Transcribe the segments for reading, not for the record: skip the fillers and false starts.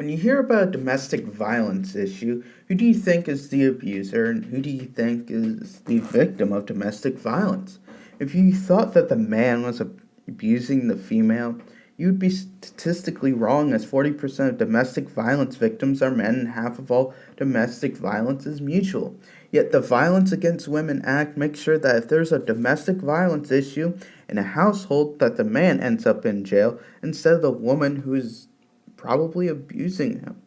When you hear about a domestic violence issue, who do you think is the abuser and who do you think is the victim of domestic violence? If you thought that the man was abusing the female, you would be statistically wrong, as 40% of domestic violence victims are men and half of all domestic violence is mutual. Yet the Violence Against Women Act makes sure that if there's a domestic violence issue in a household, that the man ends up in jail instead of the woman who is probably abusing him.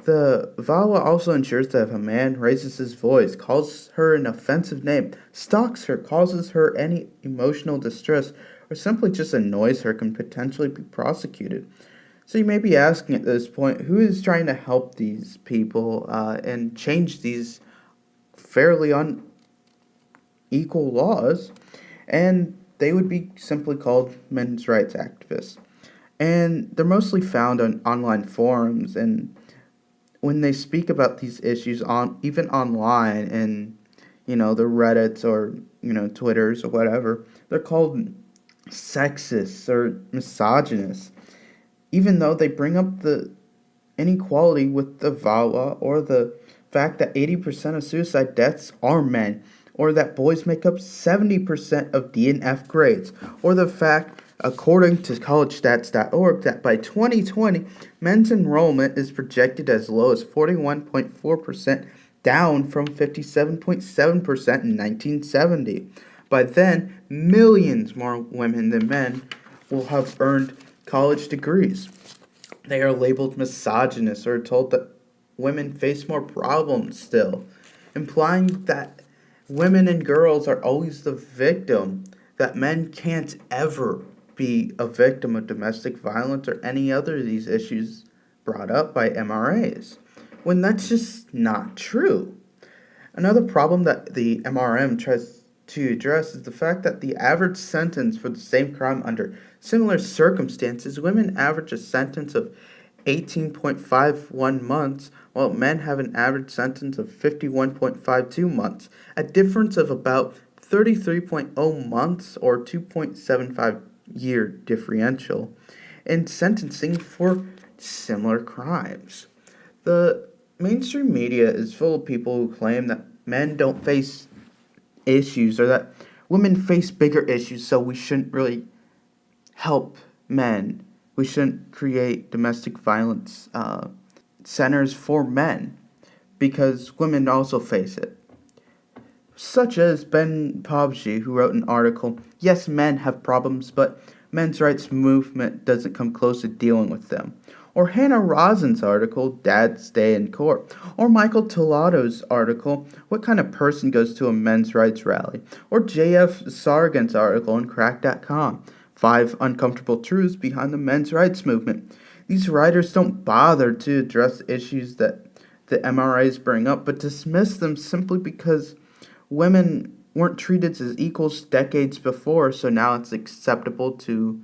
The VAWA also ensures that if a man raises his voice, calls her an offensive name, stalks her, causes her any emotional distress, or simply just annoys her, can potentially be prosecuted. So you may be asking at this point, who is trying to help these people and change these fairly unequal laws? And they would be simply called men's rights activists. And they're mostly found on online forums, and when they speak about these issues on even online and the Reddits or Twitters or whatever, they're called sexist or misogynist, even though they bring up the inequality with the VAWA or the fact that 80% of suicide deaths are men, or that boys make up 70% of D and F grades, or the fact, according to collegestats.org, that by 2020, men's enrollment is projected as low as 41.4%, down from 57.7% in 1970. By then, millions more women than men will have earned college degrees. They are labeled misogynist or told that women face more problems still, implying that women and girls are always the victim, that men can't ever be a victim of domestic violence or any other of these issues brought up by MRAs, when that's just not true. Another problem that the MRM tries to address is the fact that the average sentence for the same crime under similar circumstances, women average a sentence of 18.51 months, while men have an average sentence of 51.52 months, a difference of about 33.0 months or 2.75-year differential in sentencing for similar crimes. The mainstream media is full of people who claim that men don't face issues or that women face bigger issues, so we shouldn't really help men. We shouldn't create domestic violence centers for men because women also face it. Such as Ben Pabji, who wrote an article, "Yes, men have problems, but men's rights movement doesn't come close to dealing with them." Or Hannah Rosin's article, "Dads Stay in Court." Or Michael Tolado's article, "What Kind of Person Goes to a Men's Rights Rally?" Or J.F. Sargent's article on Crack.com, "5 Uncomfortable Truths Behind the Men's Rights Movement." These writers don't bother to address issues that the MRAs bring up, but dismiss them simply because women weren't treated as equals decades before, so now it's acceptable to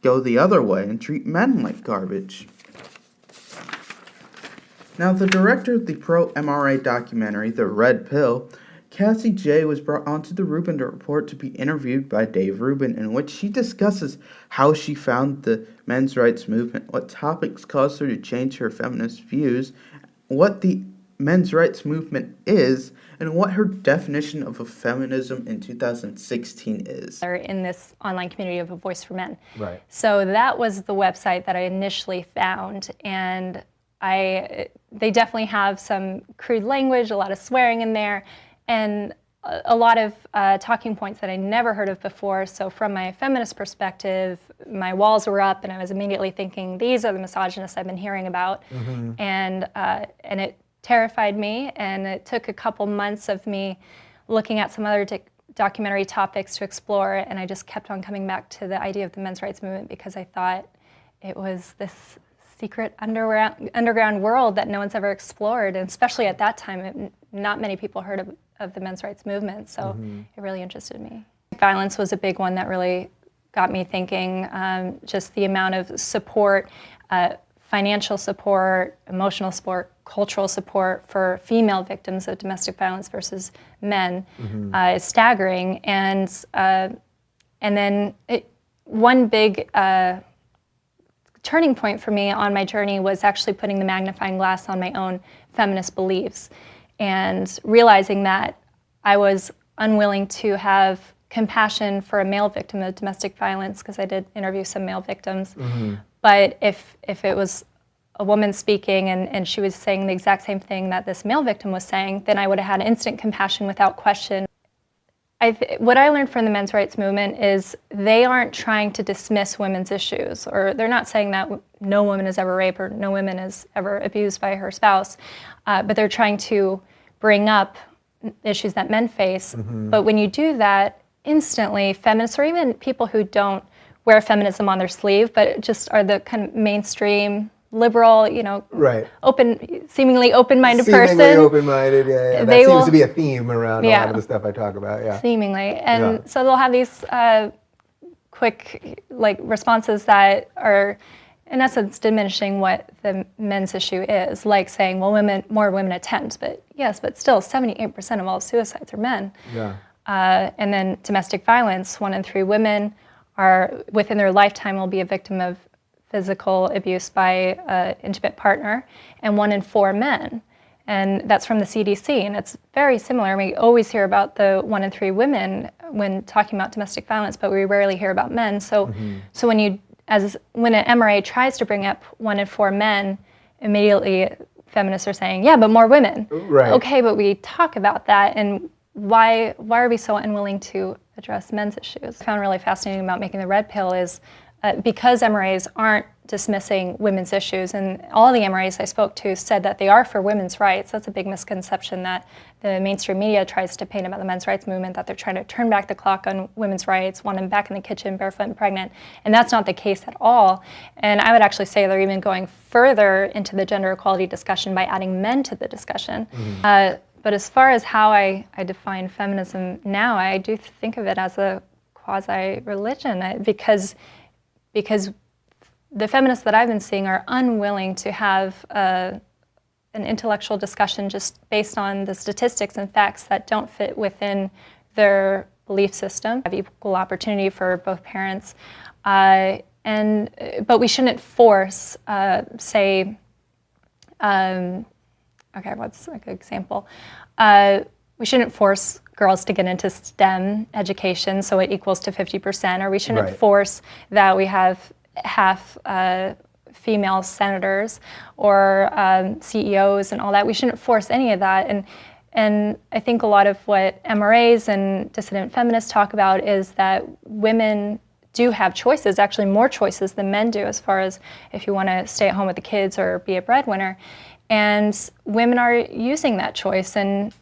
go the other way and treat men like garbage. Now, the director of the pro-MRA documentary, The Red Pill, Cassie J, was brought onto the Rubin Report to be interviewed by Dave Rubin, in which she discusses how she found the men's rights movement, what topics caused her to change her feminist views, what the men's rights movement is, and what her definition of a feminism in 2016 is. They're in this online community of A Voice for Men. Right. So that was the website that I initially found, and they definitely have some crude language, a lot of swearing in there, and a lot of talking points that I never heard of before. So from my feminist perspective, my walls were up, and I was immediately thinking, these are the misogynists I've been hearing about, and it terrified me, and it took a couple months of me looking at some other documentary topics to explore, and I just kept on coming back to the idea of the men's rights movement because I thought it was this secret underground world that no one's ever explored, and especially at that time, not many people heard of the men's rights movement, so it really interested me. Violence was a big one that really got me thinking, just the amount of support, financial support, emotional support, cultural support for female victims of domestic violence versus men is staggering. And then one big turning point for me on my journey was actually putting the magnifying glass on my own feminist beliefs and realizing that I was unwilling to have compassion for a male victim of domestic violence, because I did interview some male victims. But if it was a woman speaking and she was saying the exact same thing that this male victim was saying, then I would have had instant compassion without question. What I learned from the men's rights movement is they aren't trying to dismiss women's issues, or they're not saying that no woman is ever raped or no woman is ever abused by her spouse, but they're trying to bring up issues that men face. But when you do that, instantly feminists, or even people who don't wear feminism on their sleeve, but just are the kind of mainstream liberal, seemingly open-minded person. Seemingly open-minded, yeah. That seems to be a theme around a lot of the stuff I talk about, yeah. Seemingly. And so they'll have these quick responses that are, in essence, diminishing what the men's issue is, like saying, well, more women attempt, but yes, but still 78% of all suicides are men. Yeah. And then domestic violence, 1 in 3 women are, within their lifetime, will be a victim of physical abuse by an intimate partner, and 1 in 4 men. And that's from the CDC, and it's very similar. We always hear about the 1 in 3 women when talking about domestic violence, but we rarely hear about men. So, so when an MRA tries to bring up 1 in 4 men, immediately feminists are saying, yeah, but more women. Right. Okay, but we talk about that, and why are we so unwilling to address men's issues? I found really fascinating about making the red pill is because MRAs aren't dismissing women's issues, and all the MRAs I spoke to said that they are for women's rights. That's a big misconception that the mainstream media tries to paint about the men's rights movement, that they're trying to turn back the clock on women's rights, want them back in the kitchen, barefoot and pregnant, and that's not the case at all. And I would actually say they're even going further into the gender equality discussion by adding men to the discussion. But as far as how I define feminism now, I do think of it as a quasi-religion, because the feminists that I've been seeing are unwilling to have an intellectual discussion just based on the statistics and facts that don't fit within their belief system. Have equal opportunity for both parents, but we shouldn't force, okay, what's a good example? We shouldn't force girls to get into STEM education so it equals to 50%, or we shouldn't force that we have half female senators or CEOs and all that. We shouldn't force any of that. And I think a lot of what MRAs and dissident feminists talk about is that women do have choices, actually more choices than men do, as far as if you want to stay at home with the kids or be a breadwinner. And women are using that choice, and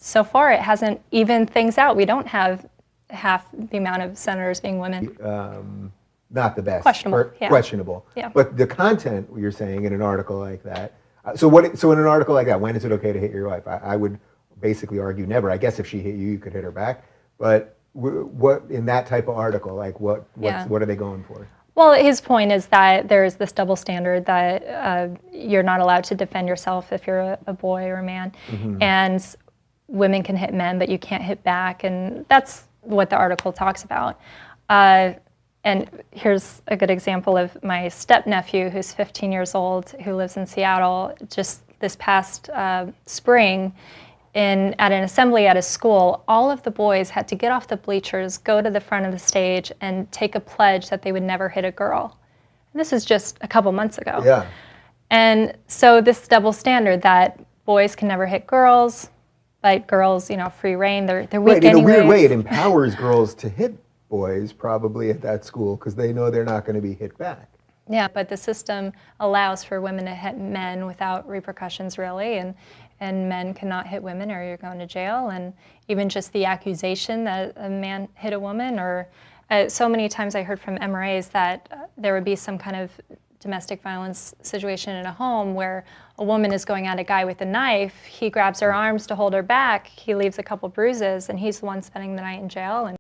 so far it hasn't evened things out. We don't have half the amount of senators being women. Not the best. Questionable. Questionable. Yeah. But the content you're saying in an article like that. So in an article like that, when is it okay to hit your wife? I would basically argue never. I guess if she hit you, you could hit her back. But what in that type of article, like what are they going for? Well, his point is that there's this double standard that you're not allowed to defend yourself if you're a boy or a man, and women can hit men, but you can't hit back, and that's what the article talks about. And here's a good example of my step-nephew, who's 15 years old, who lives in Seattle. Just this past spring, at an assembly at his school, all of the boys had to get off the bleachers, go to the front of the stage, and take a pledge that they would never hit a girl. And this is just a couple months ago. Yeah. And so this double standard that boys can never hit girls, but girls, free reign, they're weak anyways. In a weird way, it empowers girls to hit boys probably at that school because they know they're not going to be hit back. Yeah, but the system allows for women to hit men without repercussions, really, and men cannot hit women or you're going to jail. And even just the accusation that a man hit a woman, or so many times I heard from MRAs that there would be some kind of domestic violence situation in a home where a woman is going at a guy with a knife, he grabs her arms to hold her back, he leaves a couple bruises, and he's the one spending the night in jail. And